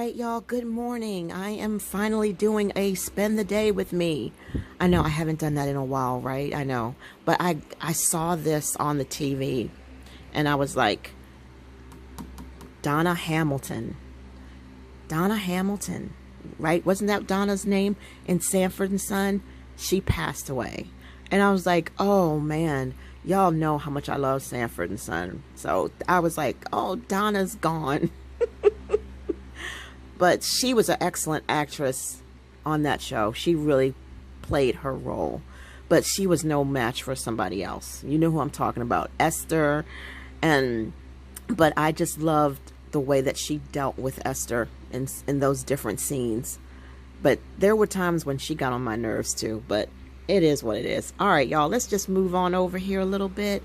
right, y'all, good morning. I am finally doing a spend the day with me. I know I haven't done that in a while, right? I know. But I saw this on the TV and I was like, Donna Hamilton. Donna Hamilton, right? Wasn't that Donna's name in Sanford and Son? She passed away. And I was like, oh man, y'all know how much I love Sanford and Son. So I was like, oh, Donna's gone. But she was an excellent actress on that show. She really played her role. But she was no match for somebody else. You know who I'm talking about, Esther. But I just loved the way that she dealt with Esther in those different scenes. But there were times when she got on my nerves too. But it is what it is. All right, y'all, let's just move on over here a little bit.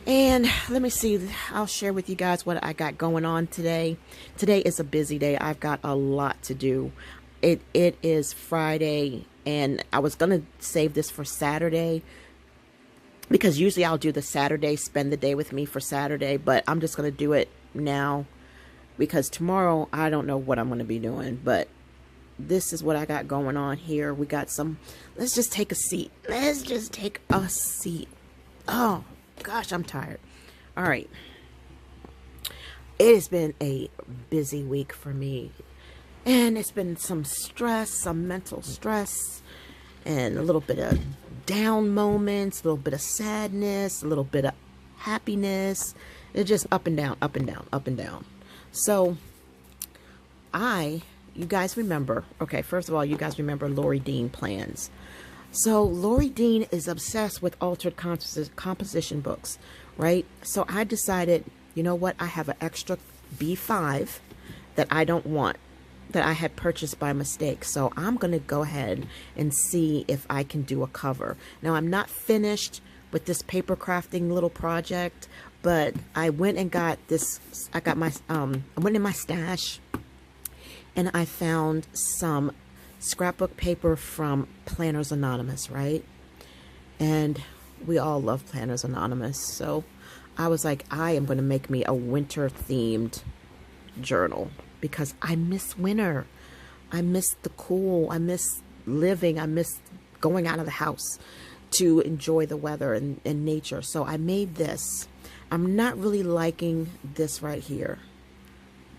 And let me see, I'll share with you guys what I got going on today. Today is a busy day. I've got a lot to do. It is Friday, and I was going to save this for Saturday because usually I'll do the Saturday, spend the day with me for Saturday, but I'm just going to do it now because tomorrow I don't know what I'm going to be doing, but this is what I got going on here. We got some, let's just take a seat. Let's just take a seat. Oh, gosh, I'm tired. All right. It has been a busy week for me. And it's been some stress, some mental stress, and a little bit of down moments, a little bit of sadness, a little bit of happiness. It's just up and down, up and down, up and down. So, you guys remember, okay, first of all, you guys remember Lori Dean plans. So Lori Dean is obsessed with altered composition books, right? So I decided, you know what? I have an extra B5 that I don't want, that I had purchased by mistake. So I'm going to go ahead and see if I can do a cover. Now, I'm not finished with this paper crafting little project, but I went and got this. I went in my stash and I found some scrapbook paper from Planners Anonymous, right? And we all love Planners Anonymous. So I was like, I am going to make me a winter themed journal because I miss winter. I miss the cool. I miss living. I miss going out of the house to enjoy the weather and nature. So I made this. I'm not really liking this right here.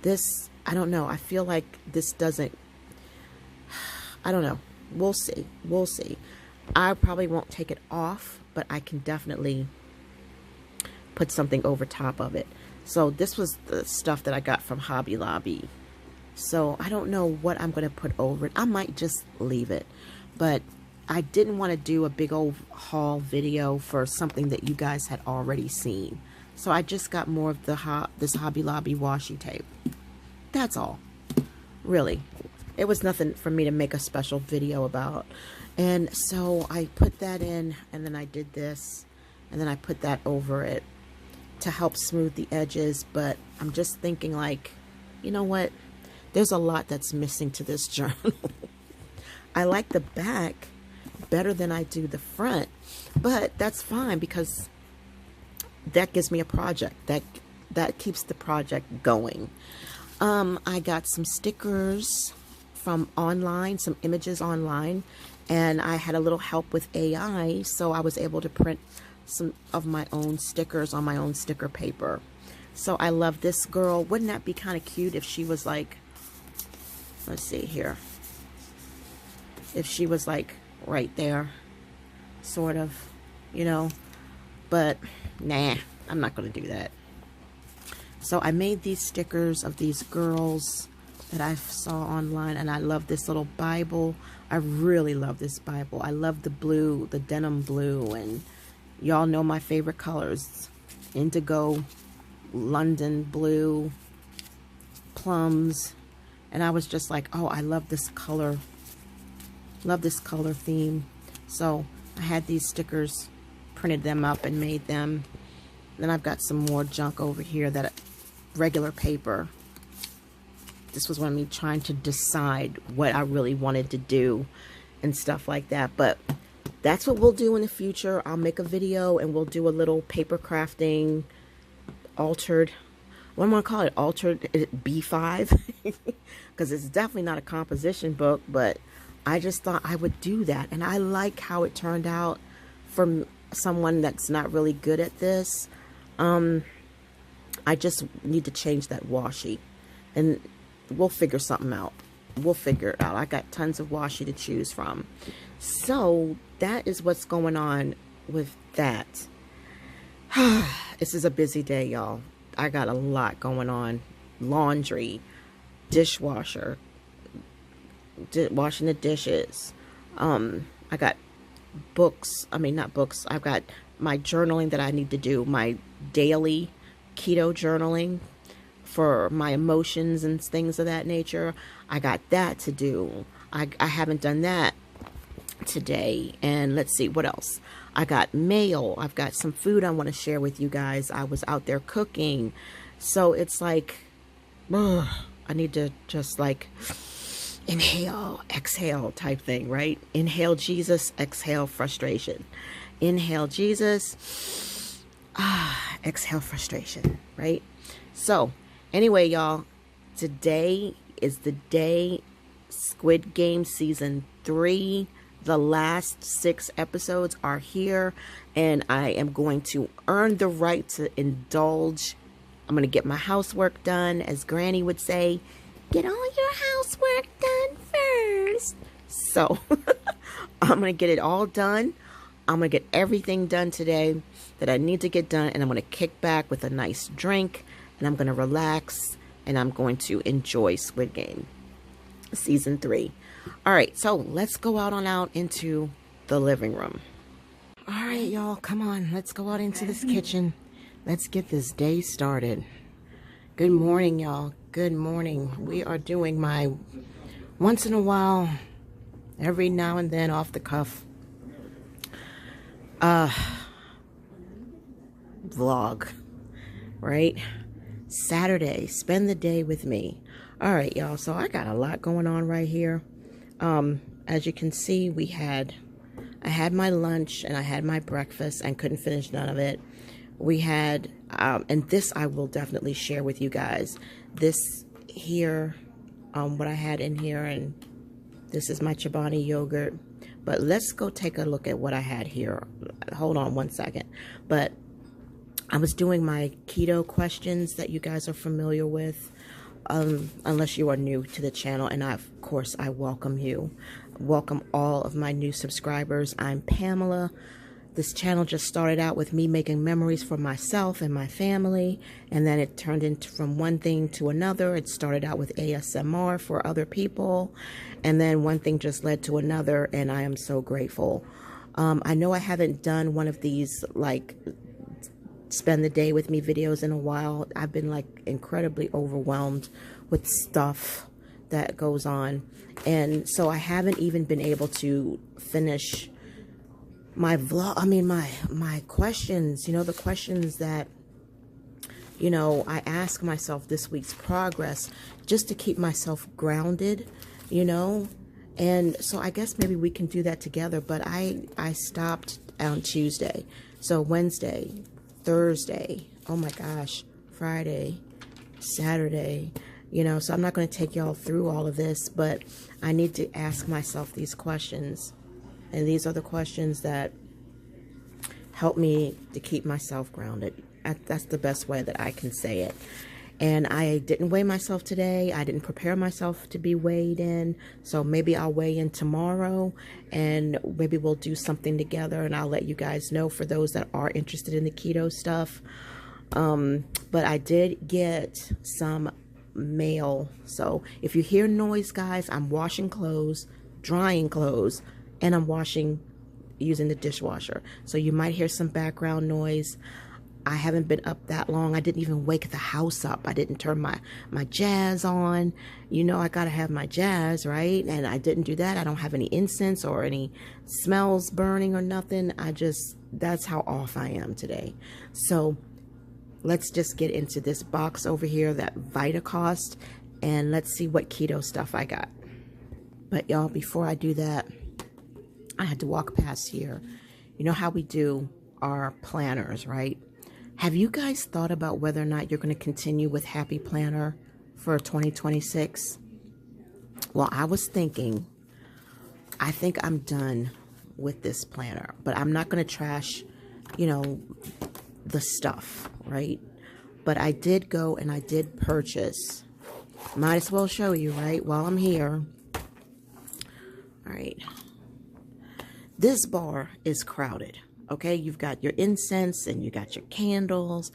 This, I don't know. I feel like this doesn't, I don't know. We'll see. We'll see. I probably won't take it off, but I can definitely put something over top of it. So this was the stuff that I got from Hobby Lobby. So I don't know what I'm going to put over it. I might just leave it. But I didn't want to do a big old haul video for something that you guys had already seen. So I just got more of this Hobby Lobby washi tape. That's all. Really. It was nothing for me to make a special video about. And so I put that in, and then I did this, and then I put that over it to help smooth the edges. But I'm just thinking, like, you know what? There's a lot that's missing to this journal. I like the back better than I do the front, but that's fine because that gives me a project. That keeps the project going. I got some stickers from online, some images online, and I had a little help with AI, so I was able to print some of my own stickers on my own sticker paper. So I love this girl. Wouldn't that be kind of cute if she was like, let's see here, if she was like right there, sort of, you know, but nah, I'm not going to do that. So I made these stickers of these girls that I saw online, and I love this little Bible. I really love this Bible. I love the blue, the denim blue, and y'all know my favorite colors: indigo, London blue, plums. And I was just like, oh, I love this color. Love this color theme. So I had these stickers, printed them up and made them. Then I've got some more junk over here, that regular paper. This was one of me trying to decide what I really wanted to do and stuff like that. But that's what we'll do in the future. I'll make a video and we'll do a little paper crafting, altered what I'm going to call it, altered B5, because it's definitely not a composition book, but I just thought I would do that. And I like how it turned out for someone that's not really good at this. I just need to change that washi, and we'll figure something out. We'll figure it out. I got tons of washi to choose from. So that is what's going on with that. This is a busy day, y'all. I got a lot going on. Laundry, dishwasher, washing the dishes. I got books. I mean, not books. I've got my journaling that I need to do. My daily keto journaling for my emotions and things of that nature. I got that to do. I haven't done that today. And let's see, what else? I got mail. I've got some food I want to share with you guys. I was out there cooking. So it's like, I need to just like inhale, exhale type thing, right? Inhale Jesus, exhale frustration. Inhale Jesus, exhale frustration, right? So anyway, y'all, today is the day. Squid Game season 3, the last 6 episodes are here, and I am going to earn the right to indulge. I'm going to get my housework done, as Granny would say. Get all your housework done first. So I'm going to get it all done. I'm going to get everything done today that I need to get done, and I'm going to kick back with a nice drink, and I'm going to relax, and I'm going to enjoy Squid Game season 3. All right, so let's go out into the living room. All right, y'all, come on. Let's go out into this kitchen. Let's get this day started. Good morning, y'all. Good morning. We are doing my once in a while, every now and then off the cuff vlog, right? Saturday, spend the day with me. All right, y'all, so I got a lot going on right here. As you can see, I had my lunch and I had my breakfast and couldn't finish none of it. We had, and this I will definitely share with you guys. This here, what I had in here, and this is my Chobani yogurt. But let's go take a look at what I had here. Hold on one second. But I was doing my keto questions that you guys are familiar with. Unless you are new to the channel, and of course I welcome you. Welcome all of my new subscribers. I'm Pamela. This channel just started out with me making memories for myself and my family, and then it turned into from one thing to another. It started out with ASMR for other people, and then one thing just led to another, and I am so grateful. I know I haven't done one of these like spend the day with me videos in a while. I've been like incredibly overwhelmed with stuff that goes on, and so I haven't even been able to finish my vlog. I mean my questions, you know, the questions that, you know, I ask myself this week's progress, just to keep myself grounded, you know. And so I guess maybe we can do that together. But I stopped on Tuesday, so Wednesday, Thursday, oh my gosh, Friday, Saturday, you know. So I'm not going to take y'all through all of this, but I need to ask myself these questions, and these are the questions that help me to keep myself grounded. That's the best way that I can say it. And I didn't weigh myself today. I didn't prepare myself to be weighed in. So maybe I'll weigh in tomorrow, and maybe we'll do something together, and I'll let you guys know for those that are interested in the keto stuff. But I did get some mail. So if you hear noise, guys, I'm washing clothes, drying clothes, and I'm washing using the dishwasher. So you might hear some background noise. I haven't been up that long. I didn't even wake the house up. I didn't turn my jazz on. You know, I gotta have my jazz, right? And I didn't do that. I don't have any incense or any smells burning or nothing. That's how off I am today. So let's just get into this box over here, that VitaCost, and let's see what keto stuff I got. But y'all, before I do that, I had to walk past here. You know how we do our planners, right? Have you guys thought about whether or not you're going to continue with Happy Planner for 2026? Well, I was thinking, I think I'm done with this planner, but I'm not going to trash, you know, the stuff, right? But I did go and I did purchase. Might as well show you, right, while I'm here. All right. This bar is crowded, okay? You've got your incense and you got your candles.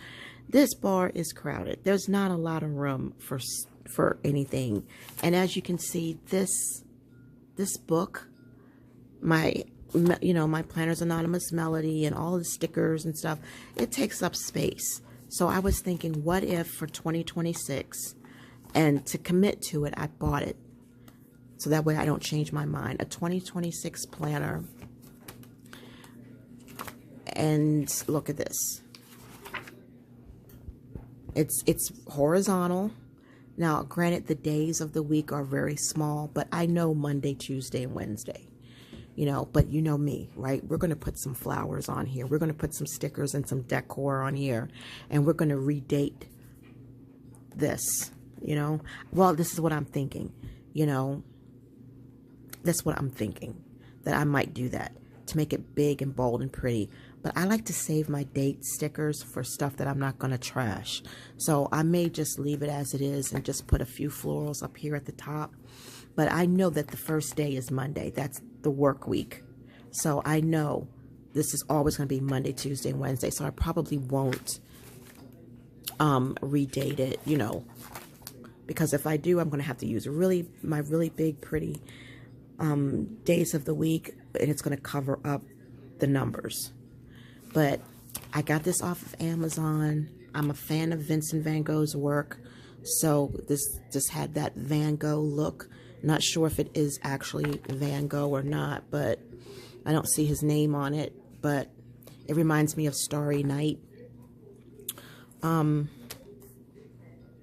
This bar is crowded. There's not a lot of room for anything. And as you can see, this book, my Planners Anonymous Melody and all the stickers and stuff, it takes up space. So I was thinking, what if for 2026, and to commit to it, I bought it. So that way I don't change my mind. A 2026 planner. And look at this. It's horizontal. Now, granted, the days of the week are very small, but I know Monday, Tuesday, and Wednesday. You know, but you know me, right? We're going to put some flowers on here. We're going to put some stickers and some decor on here. And we're going to redate this, you know. Well, this is what I'm thinking, you know. That's what I'm thinking, that I might do that to make it big and bold and pretty. But I like to save my date stickers for stuff that I'm not going to trash. So I may just leave it as it is and just put a few florals up here at the top. But I know that the first day is Monday. That's the work week. So I know this is always going to be Monday, Tuesday, and Wednesday. So I probably won't redate it, you know. Because if I do, I'm going to have to use my really big, pretty days of the week. And it's going to cover up the numbers. But I got this off of Amazon. I'm a fan of Vincent van Gogh's work. So this just had that Van Gogh look. Not sure if it is actually Van Gogh or not, but I don't see his name on it. But it reminds me of Starry Night. Yeah,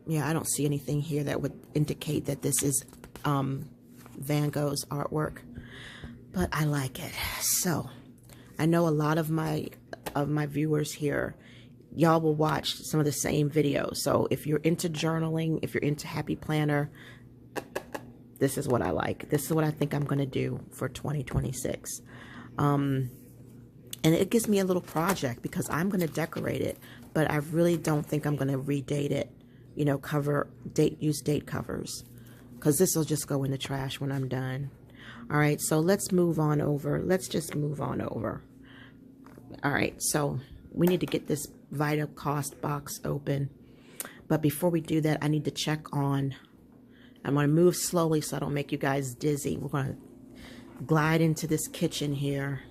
I don't see anything here that would indicate that this is Van Gogh's artwork. But I like it. So I know a lot of my viewers here, y'all will watch some of the same videos. So if you're into journaling, if you're into Happy Planner, this is what I like. This is what I think I'm going to do for 2026. And it gives me a little project because I'm going to decorate it, but I really don't think I'm going to redate it, you know, use date covers, because this will just go in the trash when I'm done. All right, so let's move on over. Let's just move on over. All right, so we need to get this Vital Cost box open. But before we do that, I need to check on, I'm going to move slowly so I don't make you guys dizzy. We're going to glide into this kitchen here.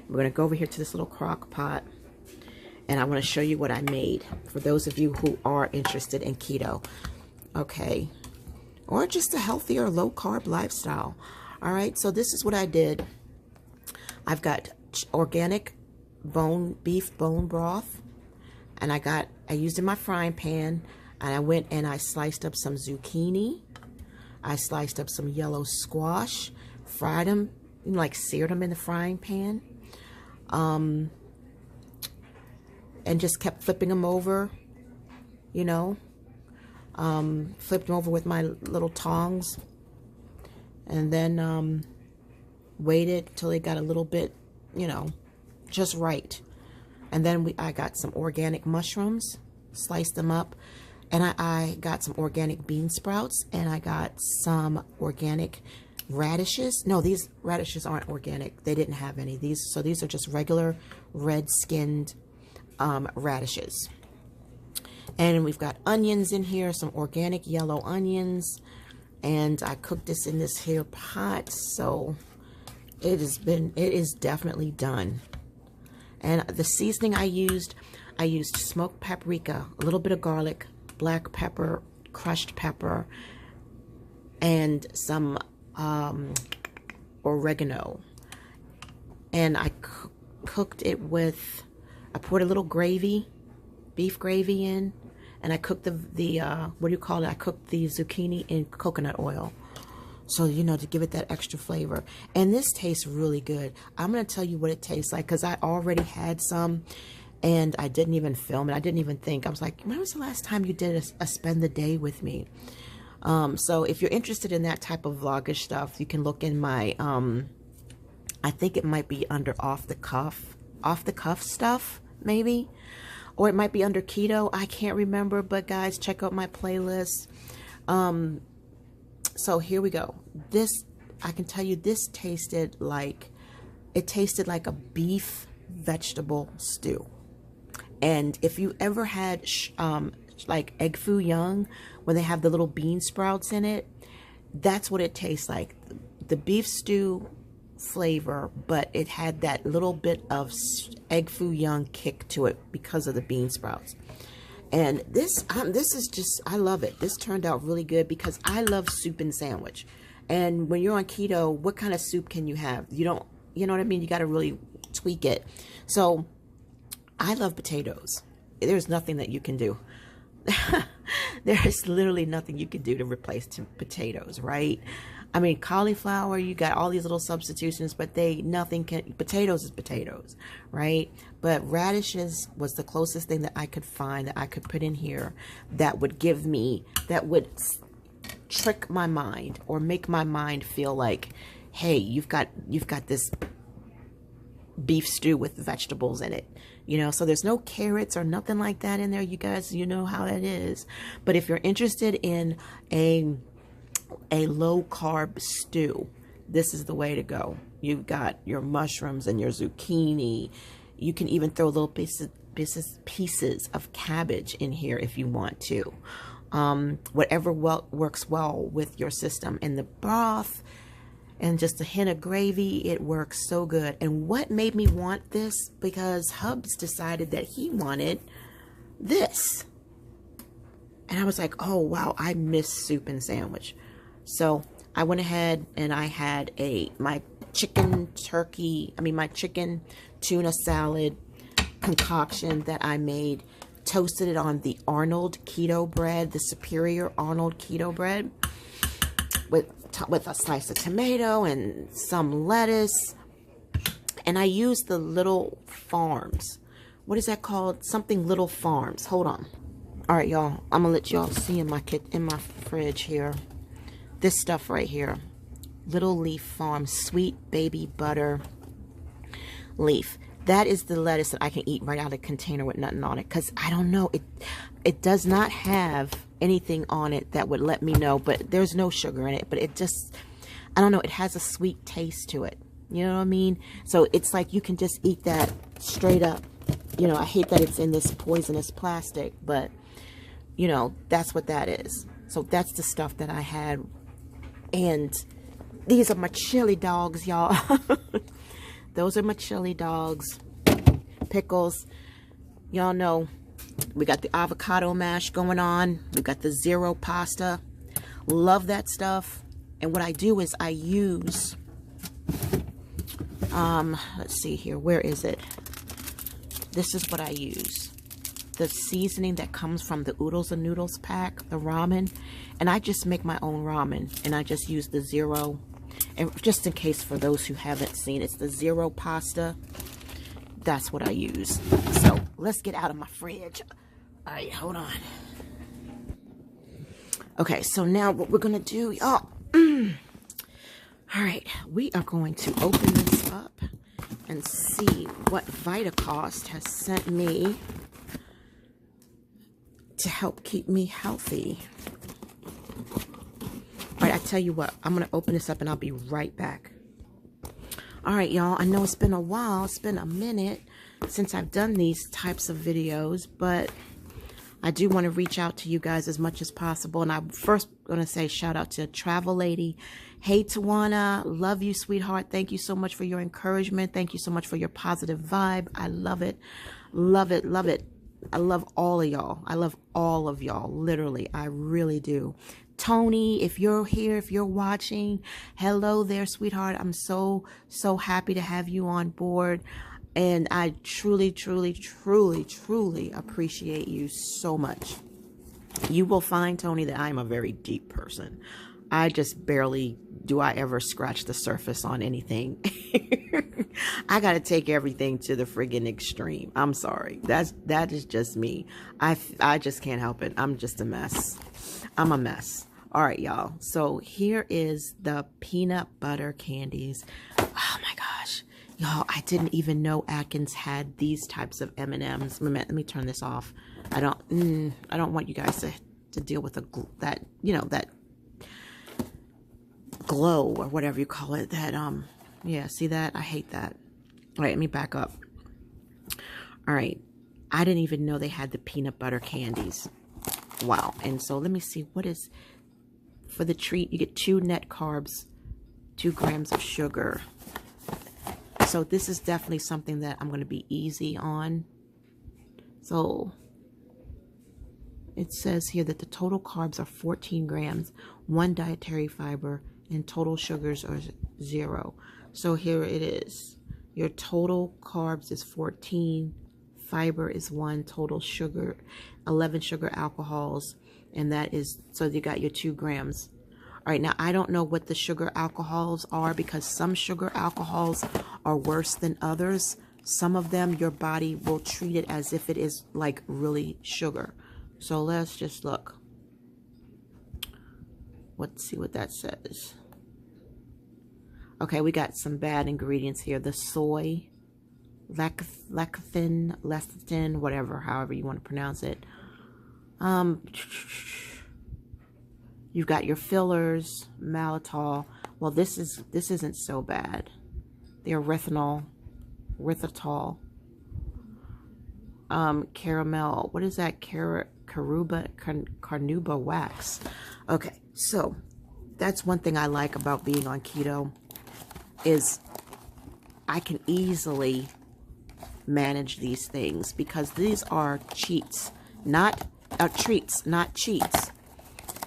We're going to go over here to this little crock pot. And I want to show you what I made for those of you who are interested in keto. Okay. Or just a healthier, low-carb lifestyle. All right, so this is what I did. I've got organic beef bone broth. And I used in my frying pan. And I went and I sliced up some zucchini. I sliced up some yellow squash, fried them, like seared them in the frying pan, and just kept flipping them over, you know, flipped them over with my little tongs, and then waited till they got a little bit, you know, just right. And then I got some organic mushrooms, sliced them up. And I got some organic bean sprouts, and I got some organic radishes. No, these radishes aren't organic. They didn't have any. So these are just regular red-skinned radishes. And we've got onions in here, some organic yellow onions. And I cooked this in this here pot, so it is definitely done. And the seasoning I used smoked paprika, a little bit of garlic, black pepper, crushed pepper, and some oregano. And I cooked it with, I poured a little gravy, beef gravy in, and I cooked the what do you call it? I cooked the zucchini in coconut oil. So, you know, to give it that extra flavor. And this tastes really good. I'm going to tell you what it tastes like because I already had some. and I didn't even film it. I didn't even think. I was like, when was the last time you did a spend the day with me? So if you're interested in that type of vlogish stuff, you can look in my, I think it might be under off the cuff stuff, maybe, or it might be under keto. I can't remember, but guys, check out my playlist. So here we go. This, I can tell you, this tasted like, it tasted like a beef vegetable stew. And if you ever had like egg foo young, when they have the little bean sprouts in it, that's what it tastes like. The beef stew flavor, but it had that little bit of egg foo young kick to it because of the bean sprouts. And this is just, I love it. This turned out really good because I love soup and sandwich. And when you're on keto, what kind of soup can you have? You don't, you know what I mean? You got to really tweak it. So I love potatoes. There's nothing that you can do. There is literally nothing you can do to replace potatoes, right? I mean, cauliflower, you got all these little substitutions, but potatoes is potatoes, right? But radishes was the closest thing that I could find that I could put in here that would give me, that would trick my mind or make my mind feel like, hey, you've got this beef stew with vegetables in it, you know. So there's no carrots or nothing like that in there. You guys, you know how that is. But if you're interested in a low carb stew, this is the way to go. You've got your mushrooms and your zucchini. You can even throw little pieces of cabbage in here if you want to. Whatever works well with your system. And the broth and just a hint of gravy, it works so good. And what made me want this, because Hubs decided that he wanted this. And I was like, oh, wow, I miss soup and sandwich. So I went ahead and I had my chicken tuna salad concoction that I made, toasted it on the Arnold keto bread, the Superior Arnold keto bread, with a slice of tomato and some lettuce. And I used the Little Farms. What is that called? Something Little Farms. Hold on. All right, y'all. I'm gonna let y'all see in my fridge here. This stuff right here. Little Leaf Farms Sweet Baby Butter Leaf. That is the lettuce that I can eat right out of the container with nothing on it. Because I don't know, it does not have anything on it that would let me know, but there's no sugar in it. But it just, I don't know, it has a sweet taste to it. You know what I mean? So it's like you can just eat that straight up. You know, I hate that it's in this poisonous plastic, but, you know, that's what that is. So that's the stuff that I had. And these are my chili dogs, y'all. Those are my chili dogs. Pickles. Y'all know we got the avocado mash going on. We got the zero pasta. Love that stuff. And what I do is I use, let's see here. Where is it? This is what I use. The seasoning that comes from the Oodles and Noodles pack, the ramen. And I just make my own ramen. And I just use the zero. And just in case for those who haven't seen, it's the zero pasta. That's what I use. So let's get out of my fridge. All right, hold on. Okay, so now what we're gonna do, y'all. All right, we are going to open this up and see what VitaCost has sent me to help keep me healthy. All right, I tell you what, I'm going to open this up and I'll be right back. All right, y'all, I know it's been a while. It's been a minute since I've done these types of videos, but I do want to reach out to you guys as much as possible. And I'm first going to say shout out to Travel Lady. Hey, Tawana, love you, sweetheart. Thank you so much for your encouragement. Thank you so much for your positive vibe. I love it. Love it. Love it. I love all of y'all. I love all of y'all. Literally, I really do. Tony, if you're here, if you're watching, hello there, sweetheart. I'm so happy to have you on board. And I truly, truly, truly, truly appreciate you so much. You will find, Tony, that I'm a very deep person. I just barely do I ever scratch the surface on anything. I gotta take everything to the friggin' extreme. I'm sorry. That is just me. I just can't help it. I'm just a mess. I'm a mess. All right, y'all. So here is the peanut butter candies. Oh my gosh. Y'all, I didn't even know Atkins had these types of M&Ms. Let me turn this off. I don't want you guys to deal with that, you know, that glow or whatever you call it. That, yeah, see that? I hate that. All right, let me back up. All right. I didn't even know they had the peanut butter candies. Wow. And so let me see. What is, for the treat, you get 2 net carbs, 2 grams of sugar. So this is definitely something that I'm going to be easy on. So it says here that the total carbs are 14 grams, 1 dietary fiber, and total sugars are 0. So here it is. Your total carbs is 14, fiber is 1, total sugar, 11 sugar alcohols, and that is, so you got your 2 grams. All right, now I don't know what the sugar alcohols are because some sugar alcohols are worse than others. Some of them, your body will treat it as if it is like really sugar. So let's just look. Let's see what that says. Okay, we got some bad ingredients here. The soy, lecithin, whatever, however you want to pronounce it. You've got your fillers, maltitol. Well, this isn't so bad. The erythritol, caramel. What is that? Carnauba wax. Okay, so that's one thing I like about being on keto is I can easily manage these things because these are cheats, not treats, not cheats.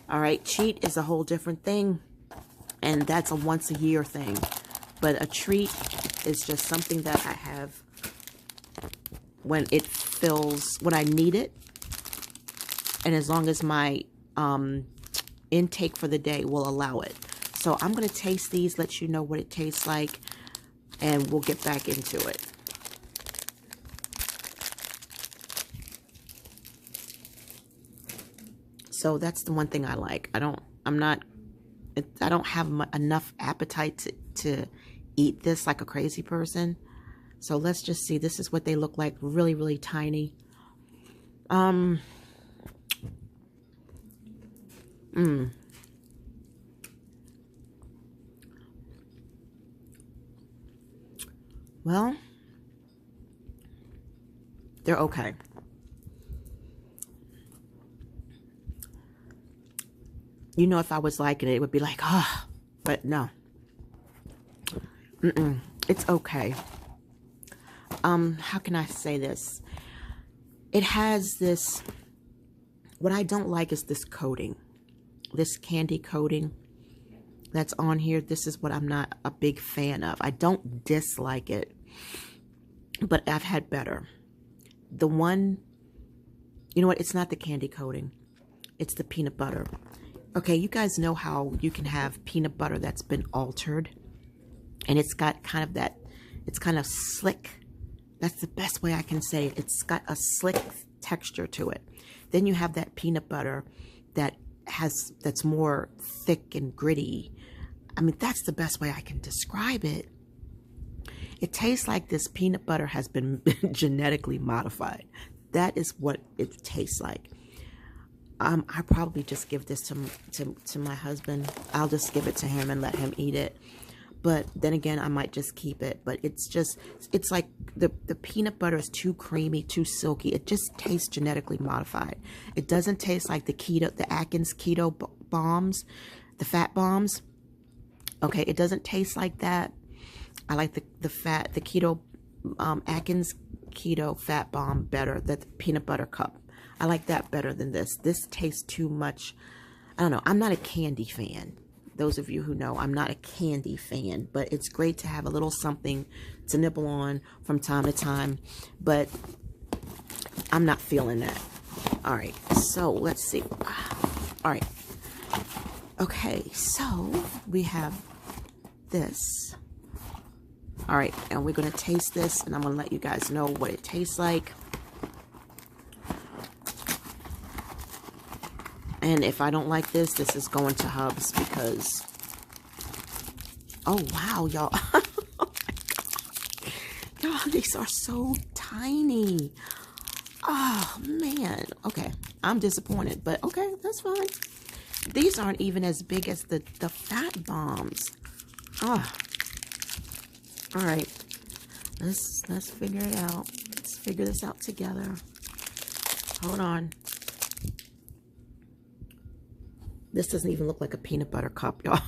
All right, cheat is a whole different thing, and that's a once a year thing. But a treat is just something that I have when it fills, when I need it, and as long as my intake for the day will allow it. So I'm going to taste these, let you know what it tastes like, and we'll get back into it. So that's the one thing I like. I don't have enough appetite to eat this like a crazy person. So let's just see. This is what they look like. Really, really tiny. Well, they're okay. You know, if I was liking it, it would be like, ah, oh, but no. It's okay. How can I say this? It has this, what I don't like is this coating, this candy coating that's on here. This is what I'm not a big fan of. I don't dislike it, but I've had better. The one, you know what? It's not the candy coating. It's the peanut butter. Okay, you guys know how you can have peanut butter that's been altered, and it's got kind of that, it's kind of slick. That's the best way I can say it. It's got a slick texture to it. Then you have that peanut butter that's more thick and gritty. I mean, that's the best way I can describe it. It tastes like this peanut butter has been genetically modified. That is what it tastes like. I probably just give this to my husband. I'll just give it to him and let him eat it. But then again, I might just keep it. But it's like the peanut butter is too creamy, too silky. It just tastes genetically modified. It doesn't taste like the Atkins keto bombs, the fat bombs. Okay, it doesn't taste like that. I like the keto Atkins keto fat bomb better. The peanut butter cup. I like that better than this. This tastes too much. I don't know. I'm not a candy fan. Those of you who know, I'm not a candy fan, but it's great to have a little something to nibble on from time to time, but I'm not feeling that. All right, so let's see. All right. Okay, so we have this. All right, and we're going to taste this, and I'm going to let you guys know what it tastes like. And if I don't like this, this is going to Hubs because... Oh, wow, y'all. Oh, my God. Y'all, these are so tiny. Oh, man. Okay, I'm disappointed, but okay, that's fine. These aren't even as big as the fat bombs. Oh. All right, let's figure it out. Let's figure this out together. Hold on. This doesn't even look like a peanut butter cup, y'all.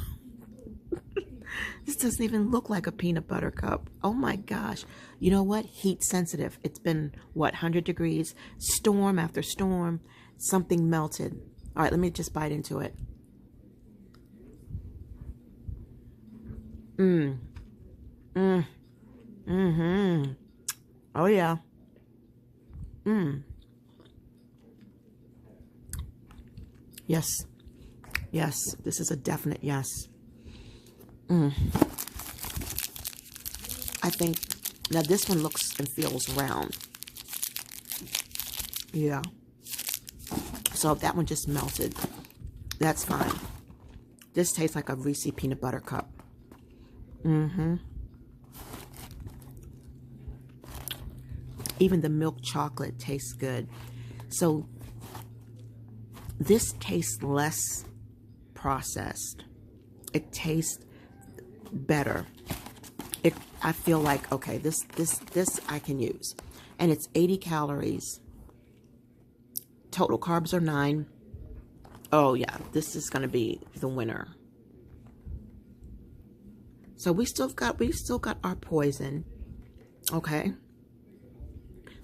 This doesn't even look like a peanut butter cup. Oh my gosh. You know what? Heat sensitive. It's been, what, 100 degrees? Storm after storm. Something melted. All right, let me just bite into it. Oh yeah. Yes. Yes. This is a definite yes. I think now this one looks and feels round. Yeah. So that one just melted. That's fine. This tastes like a Reese peanut butter cup. Even the milk chocolate tastes good. So this tastes less processed. It tastes better. I feel like, okay, this I can use. And it's 80 calories. Total carbs are 9. Oh yeah, this is going to be the winner. So we still got our poison. Okay.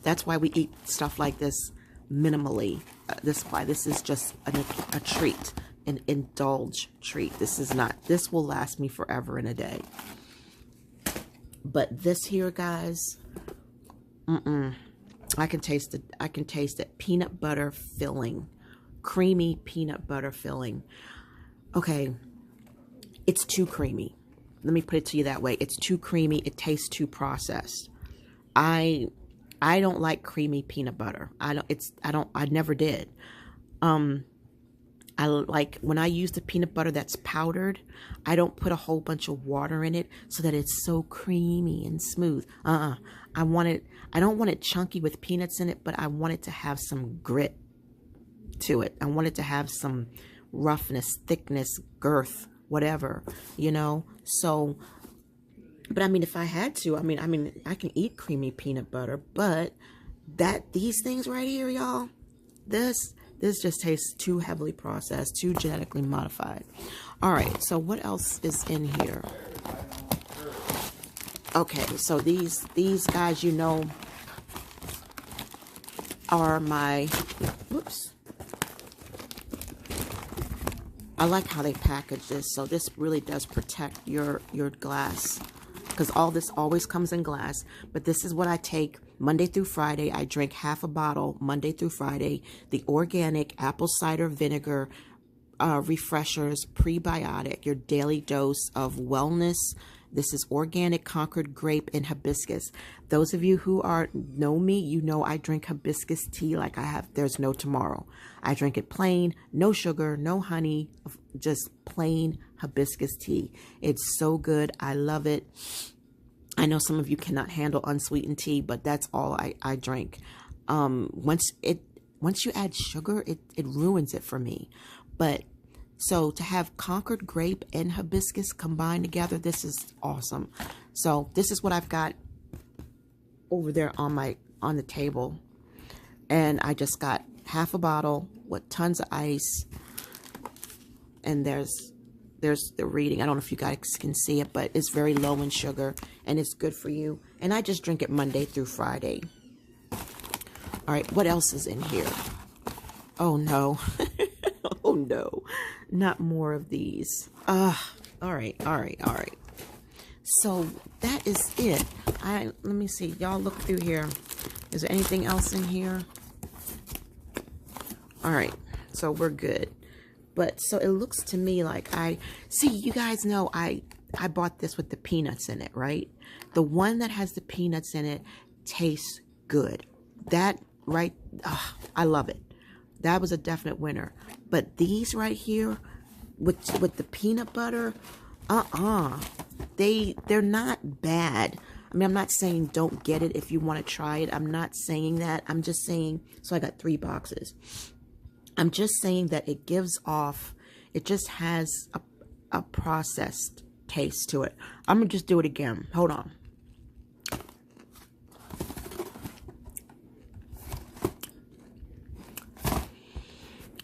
That's why we eat stuff like this minimally. This is just a treat, an indulge treat. This is not, this will last me forever and a day. But this here, guys, I can taste it. I can taste it. Peanut butter filling, creamy peanut butter filling. Okay, it's too creamy. Let me put it to you that way. It's too creamy. It tastes too processed. I don't like creamy peanut butter. I never did. I like when I use the peanut butter that's powdered, I don't put a whole bunch of water in it so that it's so creamy and smooth. I don't want it chunky with peanuts in it, but I want it to have some grit to it. I want it to have some roughness, thickness, girth, whatever, you know? So, but I mean, if I had to, I mean, I can eat creamy peanut butter, but these things right here, y'all, this just tastes too heavily processed, too genetically modified. All right, so what else is in here? Okay, so these guys, you know, are my, whoops. I like how they package this. So this really does protect your glass, because all this always comes in glass. But this is what I take Monday through Friday. I drink half a bottle Monday through Friday. The organic apple cider vinegar refreshers prebiotic, your daily dose of wellness. This is organic Concord grape and hibiscus. Those of you who know me, you know I drink hibiscus tea like there's no tomorrow. I drink it plain, no sugar, no honey, just plain hibiscus tea. It's so good. I love it. I know some of you cannot handle unsweetened tea, but that's all I drink. Once you add sugar, it ruins it for me. But so to have Concord grape and hibiscus combined together, this is awesome. So this is what I've got over there on the table. And I just got half a bottle with tons of ice. And there's the reading. I don't know if you guys can see it, but it's very low in sugar and it's good for you. And I just drink it Monday through Friday. All right, what else is in here? Oh no. Oh no, not more of these. All right. So that is it. Let me see. Y'all look through here. Is there anything else in here? All right, so we're good. But so it looks to me like see, you guys know I bought this with the peanuts in it, right? The one that has the peanuts in it tastes good. That, right? Oh, I love it. That was a definite winner. But these right here with the peanut butter, they're not bad. I mean, I'm not saying don't get it if you want to try it. I'm not saying that. I'm just saying, so I got 3 boxes. I'm just saying that it gives off, it just has a processed taste to it. I'm going to just do it again. Hold on.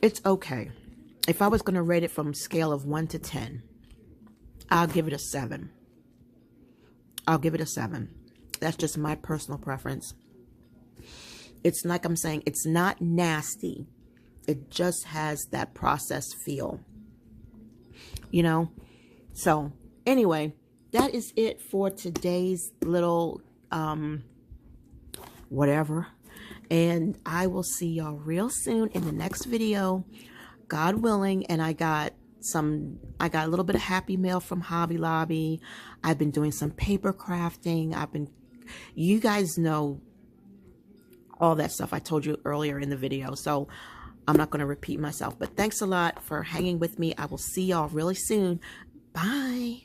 It's okay. If I was going to rate it from a scale of 1 to 10, I'll give it a 7. I'll give it a 7. That's just my personal preference. It's like I'm saying, it's not nasty. It just has that processed feel. You know? So, anyway, that is it for today's little, whatever. And I will see y'all real soon in the next video, God willing. And I got a little bit of Happy Mail from Hobby Lobby. I've been doing some paper crafting. You guys know all that stuff I told you earlier in the video. So I'm not going to repeat myself, but thanks a lot for hanging with me. I will see y'all really soon. Bye.